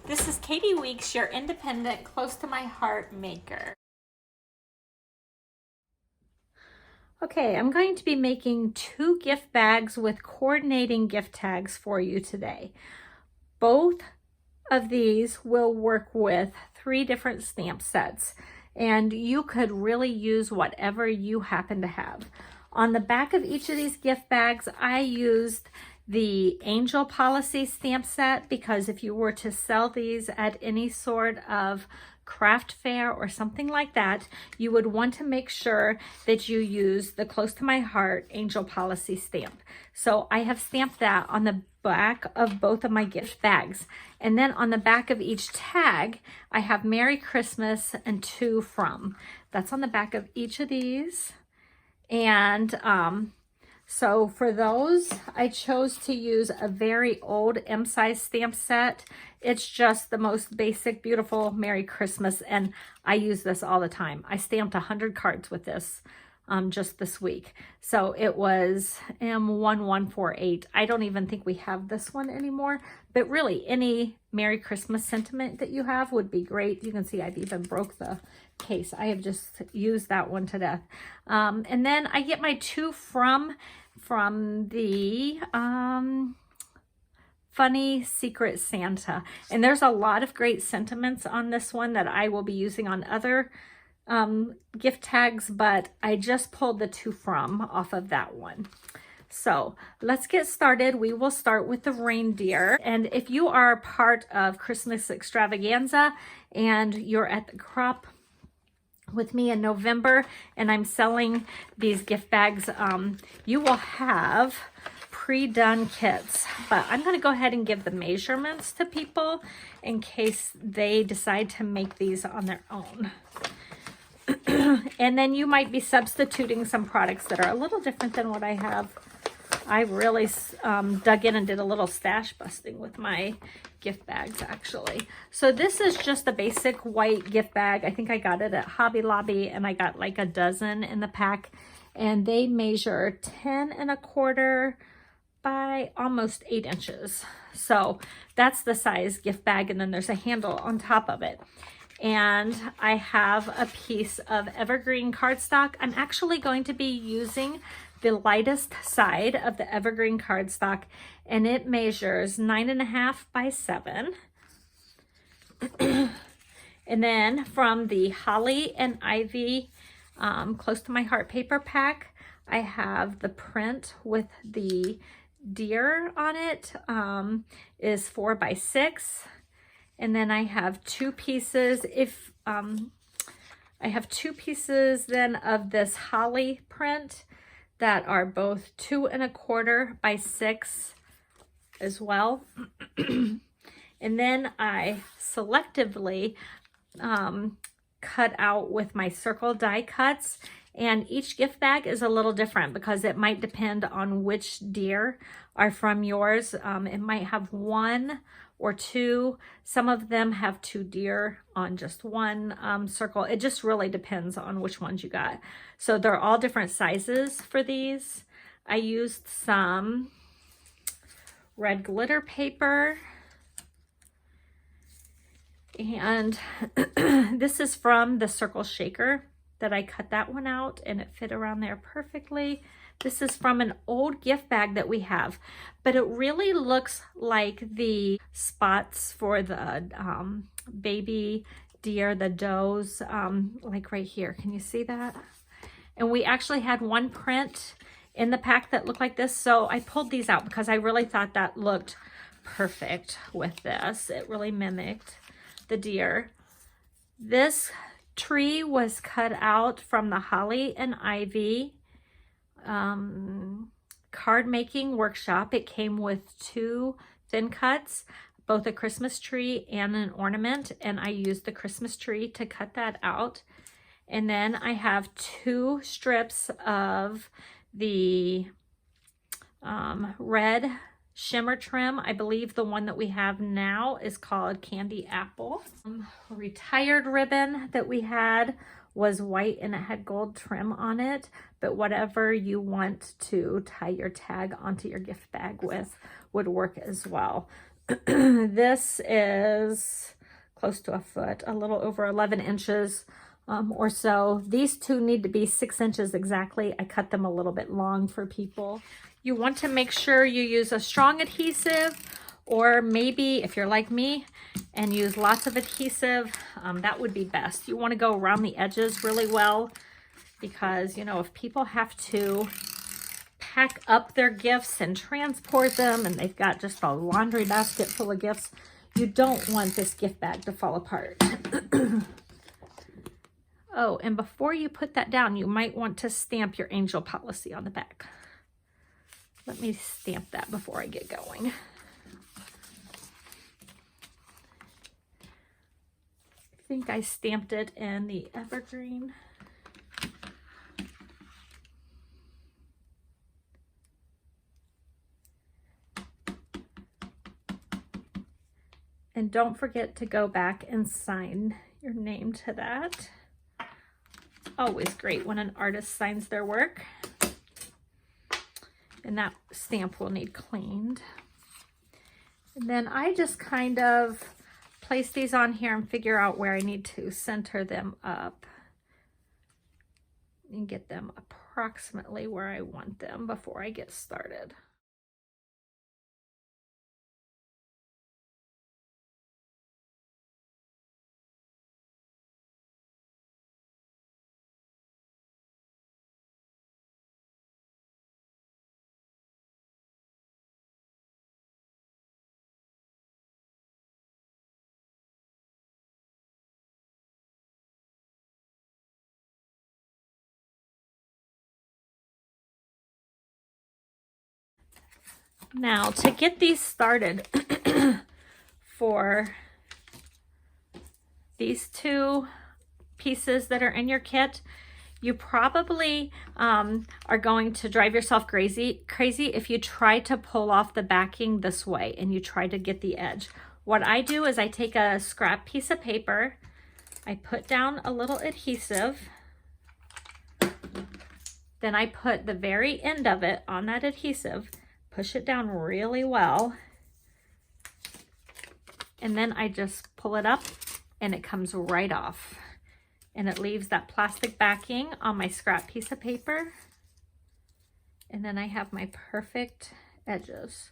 This is Katie Weeks, your independent, close to my heart maker. Okay, I'm going to be making 2 gift bags with coordinating gift tags for you today. Both of these will work with 3 different stamp sets, and you could really use whatever you happen to have. On the back of each of these gift bags, I used the Angel Policy stamp set because if you were to sell these at any sort of craft fair or something like that, you would want to make sure that you use the Close to My Heart Angel Policy stamp. So I have stamped that on the back of both of my gift bags. And then on the back of each tag, I have Merry Christmas and To From. That's on the back of each of these. And so for those, I chose to use a very old M-size stamp set. It's just the most basic, beautiful Merry Christmas, and I use this all the time. I stamped 100 cards with this just this week. So it was M1148. I don't even think we have this one anymore, but really any Merry Christmas sentiment that you have would be great. You can see I've even broke the case. I have just used that one to death. And then I get my To From the Funny Secret Santa. And there's a lot of great sentiments on this one that I will be using on other gift tags, but I just pulled the To From off of that one. So let's get started. We will start with the reindeer. And if you are part of Christmas Extravaganza and you're at the crop with me in November and I'm selling these gift bags, you will have pre-done kits, but I'm going to go ahead and give the measurements to people in case they decide to make these on their own. And then you might be substituting some products that are a little different than what I have. I really dug in and did a little stash busting with my gift bags, actually. So this is just a basic white gift bag. I think I got it at Hobby Lobby, and I got like a dozen in the pack. And they measure 10 1/4 by almost 8 inches. So that's the size gift bag, and then there's a handle on top of it. And I have a piece of Evergreen cardstock. I'm actually going to be using the lightest side of the Evergreen cardstock, and it measures 9.5 by 7. And then from the Holly and Ivy Close to My Heart paper pack, I have the print with the deer on it, is 4 by 6. And then I have 2 pieces. I have 2 pieces then of this holly print that are both 2 1/4 by 6 as well. And then I selectively cut out with my circle die cuts. And each gift bag is a little different because it might depend on which deer are from yours. It might have 1 or 2. Some of them have 2 deer on just one circle. It just really depends on which ones you got. So they're all different sizes for these. I used some red glitter paper. And this is from the Circle Shaker that I cut that one out, and it fit around there perfectly. This is from an old gift bag that we have, but it really looks like the spots for the baby deer, the does, like right here. Can you see that? And we actually had one print in the pack that looked like this, so I pulled these out because I really thought that looked perfect with this. It really mimicked the deer. This tree was cut out from the Holly and Ivy card making workshop. It came with 2 thin cuts, both a Christmas tree and an ornament, and I used the Christmas tree to cut that out. And then I have 2 strips of the red shimmer trim. I believe the one that we have now is called Candy Apple. Retired ribbon that we had was white and it had gold trim on it, but whatever you want to tie your tag onto your gift bag with would work as well. This is close to a foot, a little over 11 inches or so. These two need to be 6 inches exactly. I cut them a little bit long for people. You want to make sure you use a strong adhesive, or maybe if you're like me and use lots of adhesive, that would be best. You want to go around the edges really well, because, you know, if people have to pack up their gifts and transport them and they've got just a laundry basket full of gifts, you don't want this gift bag to fall apart. Oh, and before you put that down, you might want to stamp your angel policy on the back. Let me stamp that before I get going. I think I stamped it in the Evergreen. And don't forget to go back and sign your name to that. It's always great when an artist signs their work. And that stamp will need cleaned. And then I just kind of place these on here and figure out where I need to center them up and get them approximately where I want them before I get started. Now, to get these started for these two pieces that are in your kit, you probably are going to drive yourself crazy if you try to pull off the backing this way and you try to get the edge. What I do is I take a scrap piece of paper, I put down a little adhesive, then I put the very end of it on that adhesive, push it down really well, and then I just pull it up and it comes right off. And it leaves that plastic backing on my scrap piece of paper. And then I have my perfect edges.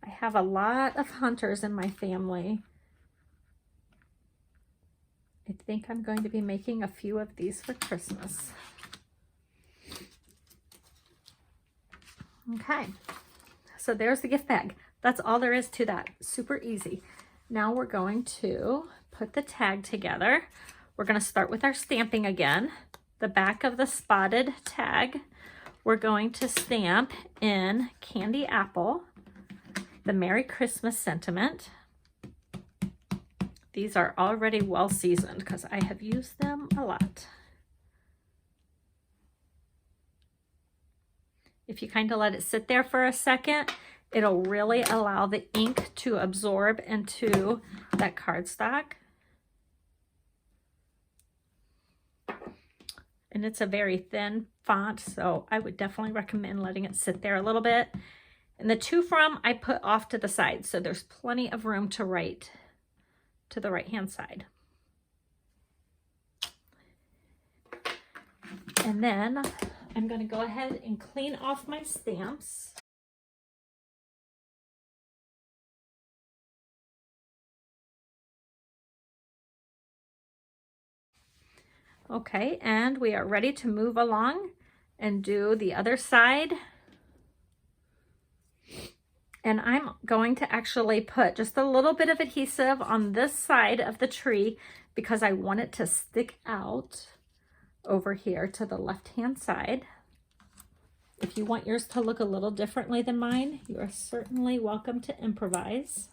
I have a lot of hunters in my family. I think I'm going to be making a few of these for Christmas. Okay, so there's the gift bag. That's all there is to that. Super easy. Now we're going to put the tag together. We're going to start with our stamping again. The back of the spotted tag, we're going to stamp in Candy Apple, the Merry Christmas sentiment. These are already well seasoned because I have used them a lot. If you kind of let it sit there for a second, it'll really allow the ink to absorb into that cardstock. And it's a very thin font, so I would definitely recommend letting it sit there a little bit. And the to from I put off to the side, so there's plenty of room to write to the right hand side. And then I'm going to go ahead and clean off my stamps. Okay, and we are ready to move along and do the other side. And I'm going to actually put just a little bit of adhesive on this side of the tree because I want it to stick out over here to the left-hand side. If you want yours to look a little differently than mine, you are certainly welcome to improvise.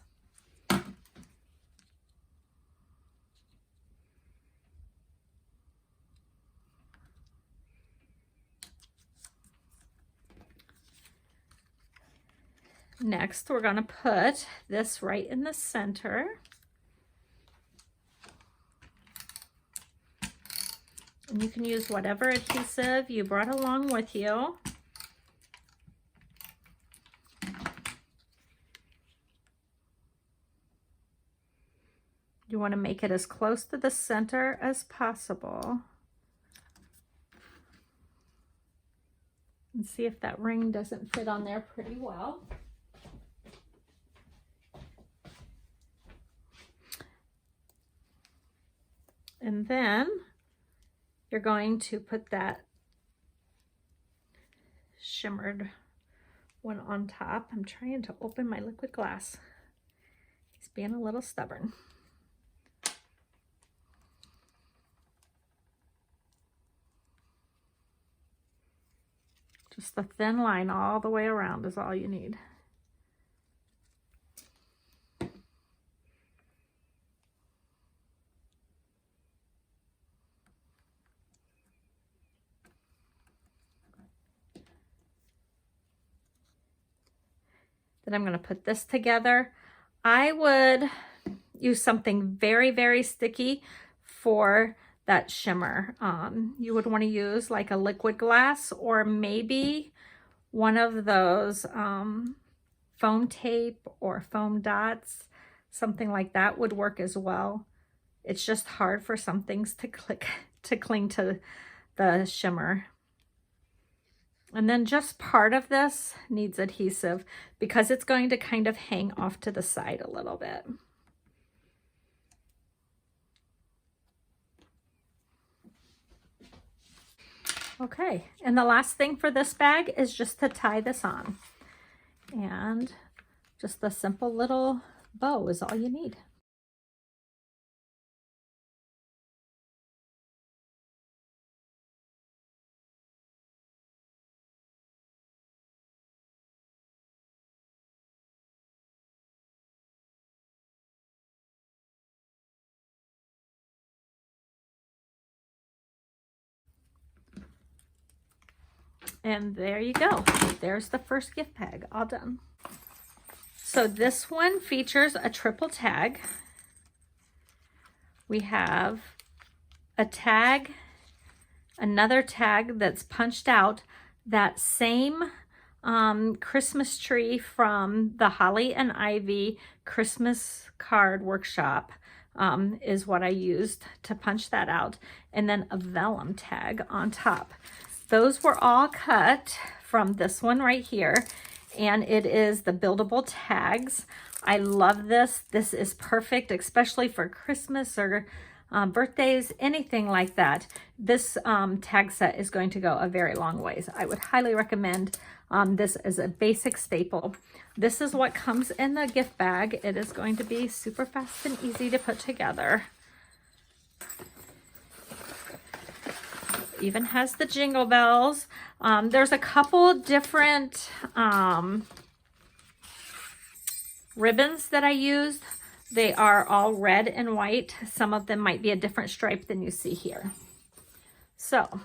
Next, we're going to put this right in the center. And you can use whatever adhesive you brought along with you. You want to make it as close to the center as possible. And see if that ring doesn't fit on there pretty well. And then you're going to put that shimmered one on top. I'm trying to open my liquid glass. He's being a little stubborn. Just a thin line all the way around is all you need. Then I'm going to put this together. I would use something very, very sticky for that shimmer. You would want to use like a liquid glass or maybe one of those foam tape or foam dots. Something like that would work as well. It's just hard for some things to cling to the shimmer. And then just part of this needs adhesive because it's going to kind of hang off to the side a little bit. Okay, and the last thing for this bag is just to tie this on. And just a simple little bow is all you need. And there you go. There's the first gift bag, all done. So this one features a triple tag. We have a tag, another tag that's punched out, that same Christmas tree from the Holly and Ivy Christmas card workshop is what I used to punch that out, and then a vellum tag on top. Those were all cut from this one right here, and it is the Buildable Tags. I love this. This is perfect, especially for Christmas or birthdays, anything like that. This tag set is going to go a very long ways. I would highly recommend this as a basic staple. This is what comes in the gift bag. It is going to be super fast and easy to put together. Even has the Jingle Bells. There's a couple different ribbons that I used. They are all red and white. Some of them might be a different stripe than you see here. So,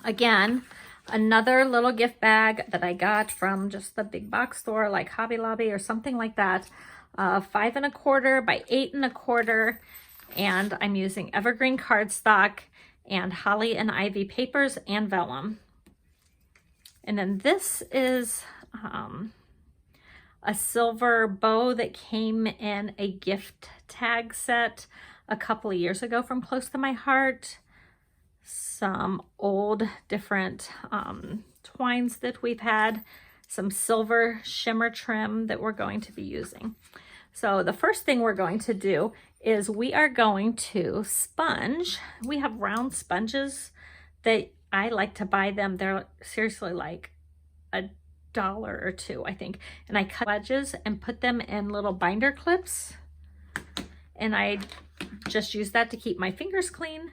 again, another little gift bag that I got from just the big box store like Hobby Lobby or something like that. 5 1/4 by 8 1/4. And I'm using Evergreen cardstock and Holly and Ivy papers and vellum. And then this is a silver bow that came in a gift tag set a couple of years ago from Close to My Heart. Some old different twines that we've had, some silver shimmer trim that we're going to be using. So the first thing we're going to do is we are going to sponge. We have round sponges that I like to buy them. They're seriously like $1 or $2, I think. And I cut wedges and put them in little binder clips. And I just use that to keep my fingers clean.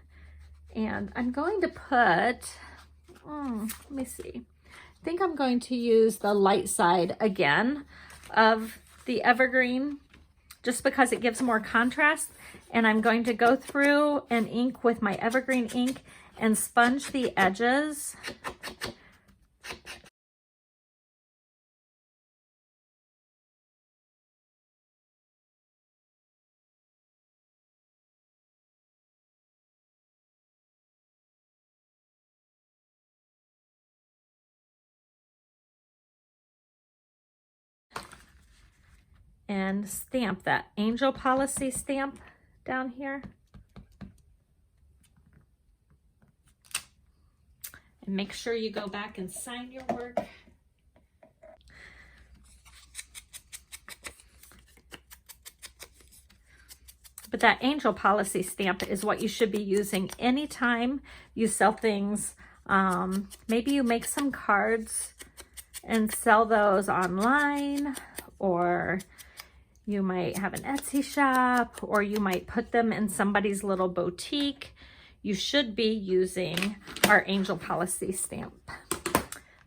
And I'm going to put, let me see. I think I'm going to use the light side again of the Evergreen just because it gives more contrast. And I'm going to go through and ink with my Evergreen ink and sponge the edges. And stamp that Angel Policy stamp down here. And make sure you go back and sign your work. But that Angel Policy stamp is what you should be using anytime you sell things. Maybe you make some cards and sell those online, or you might have an Etsy shop, or you might put them in somebody's little boutique. You should be using our Angel Policy stamp.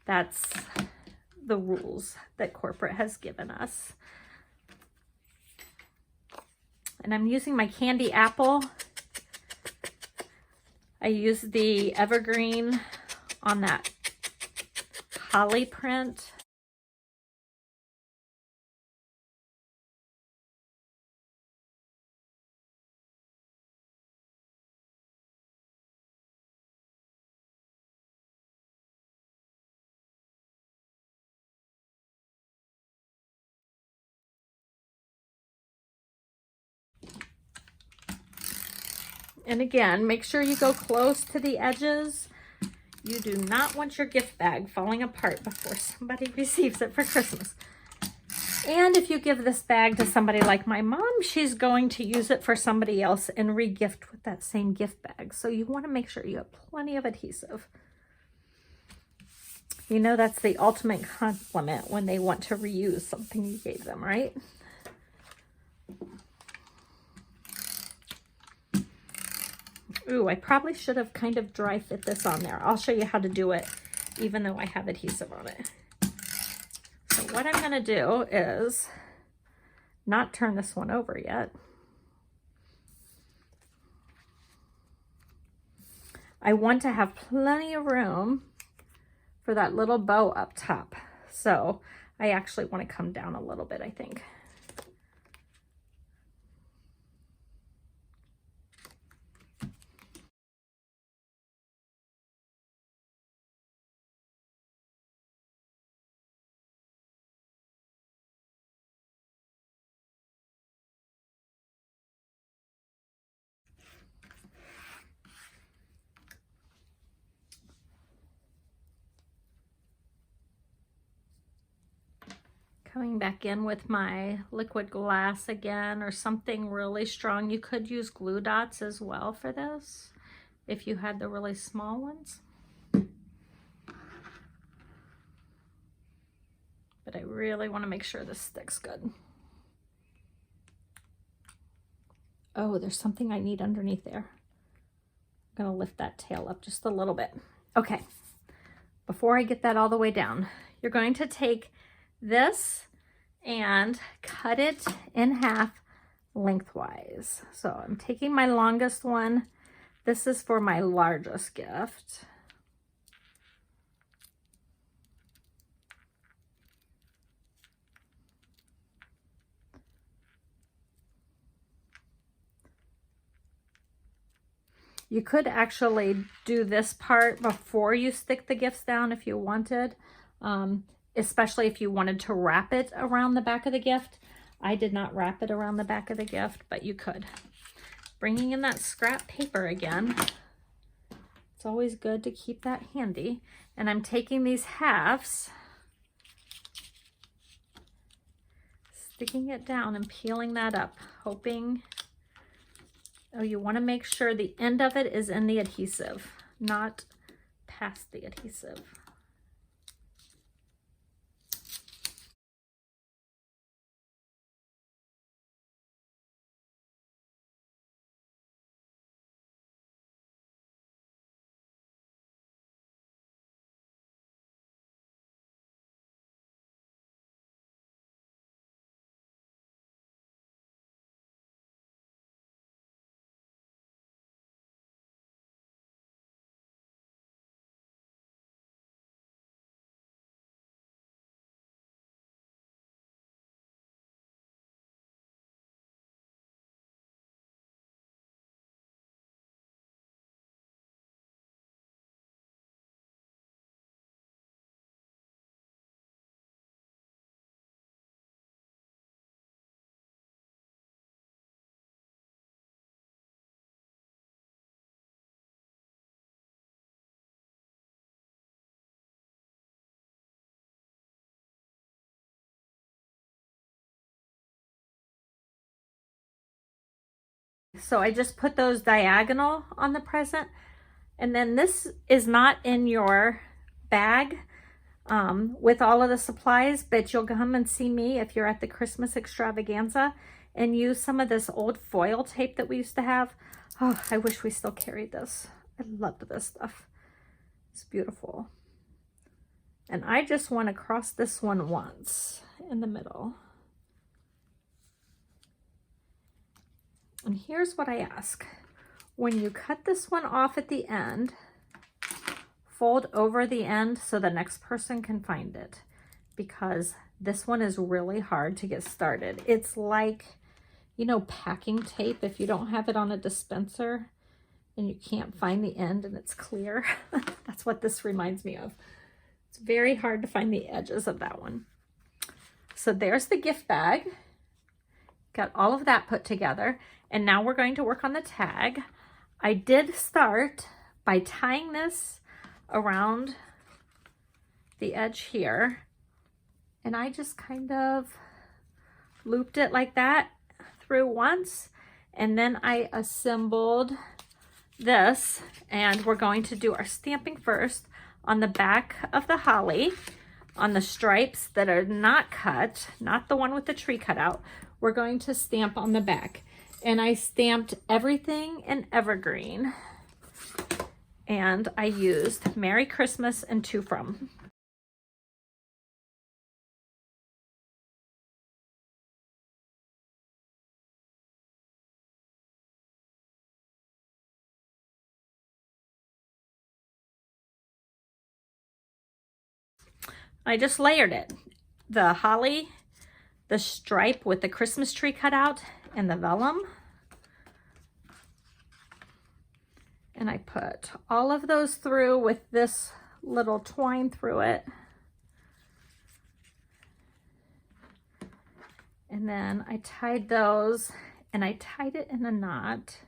That's the rules that corporate has given us. And I'm using my candy apple. I use the Evergreen on that holly print. And again, make sure you go close to the edges. You do not want your gift bag falling apart before somebody receives it for Christmas. And if you give this bag to somebody like my mom, she's going to use it for somebody else and re-gift with that same gift bag. So you want to make sure you have plenty of adhesive. You know, that's the ultimate compliment when they want to reuse something you gave them, right? Ooh, I probably should have kind of dry fit this on there. I'll show you how to do it, even though I have adhesive on it. So what I'm gonna do is not turn this one over yet. I want to have plenty of room for that little bow up top. So I actually want to come down a little bit, I think. Coming back in with my liquid glass again, or something really strong. You could use glue dots as well for this if you had the really small ones. But I really want to make sure this sticks good. Oh, there's something I need underneath there. I'm gonna lift that tail up just a little bit. Okay, before I get that all the way down, you're going to take this and cut it in half lengthwise. So I'm taking my longest one. This is for my largest gift. You could actually do this part before you stick the gifts down if you wanted, especially if you wanted to wrap it around the back of the gift. I did not wrap it around the back of the gift, but you could. Bringing in that scrap paper again. It's always good to keep that handy. And I'm taking these halves, sticking it down and peeling that up, hoping. Oh, you want to make sure the end of it is in the adhesive, not past the adhesive. So I just put those diagonal on the present. And then this is not in your bag with all of the supplies, but you'll come and see me if you're at the Christmas Extravaganza and use some of this old foil tape that we used to have. Oh, I wish we still carried this. I love this stuff. It's beautiful. And I just want to cross this one once in the middle. And here's what I ask. When you cut this one off at the end, fold over the end so the next person can find it, because this one is really hard to get started. It's like, you know, packing tape if you don't have it on a dispenser and you can't find the end and it's clear. That's what this reminds me of. It's very hard to find the edges of that one. So there's the gift bag. Got all of that put together. And now we're going to work on the tag. I did start by tying this around the edge here. And I just kind of looped it like that through once. And then I assembled this. And we're going to do our stamping first on the back of the holly, on the stripes that are not cut, not the one with the tree cut out. We're going to stamp on the back. And I stamped everything in Evergreen. And I used Merry Christmas and To From. I just layered it. The holly, the stripe with the Christmas tree cut out, and the vellum. And I put all of those through with this little twine through it. And then I tied those, and I tied it in a knot,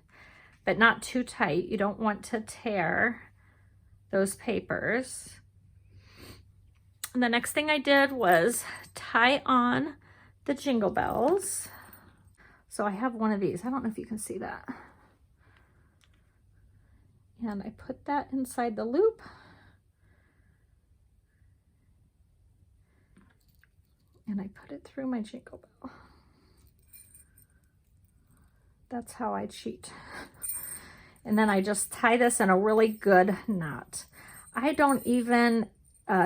but not too tight. You don't want to tear those papers. And the next thing I did was tie on the Jingle Bells. So I have one of these. I don't know if you can see that. And I put that inside the loop. And I put it through my Jingle Bell. That's how I cheat. And then I just tie this in a really good knot. I don't even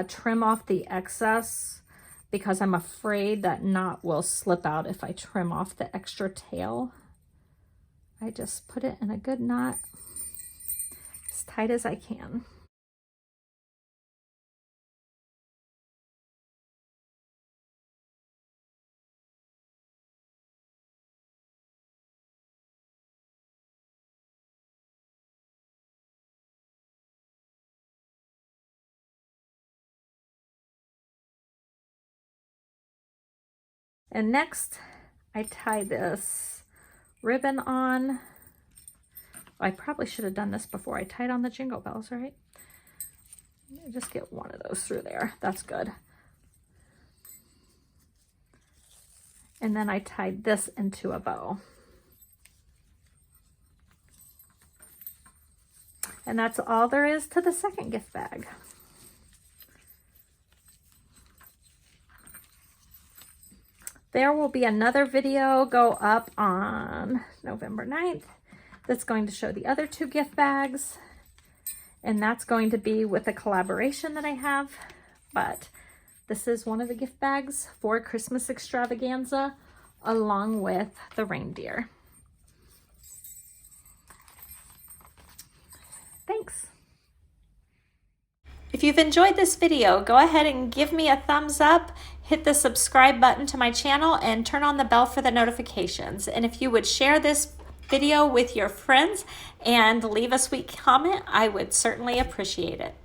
trim off the excess because I'm afraid that knot will slip out if I trim off the extra tail. I just put it in a good knot, as tight as I can. And next, I tie this ribbon on. I probably should have done this before I tied on the Jingle Bells, right? Just get one of those through there. That's good. And then I tied this into a bow. And that's all there is to the second gift bag. There will be another video go up on November 9th that's going to show the other two gift bags. And that's going to be with a collaboration that I have. But this is one of the gift bags for Christmas Extravaganza, along with the reindeer. Thanks. If you've enjoyed this video, go ahead and give me a thumbs up, hit the subscribe button to my channel, and turn on the bell for the notifications. And if you would share this video with your friends and leave a sweet comment, I would certainly appreciate it.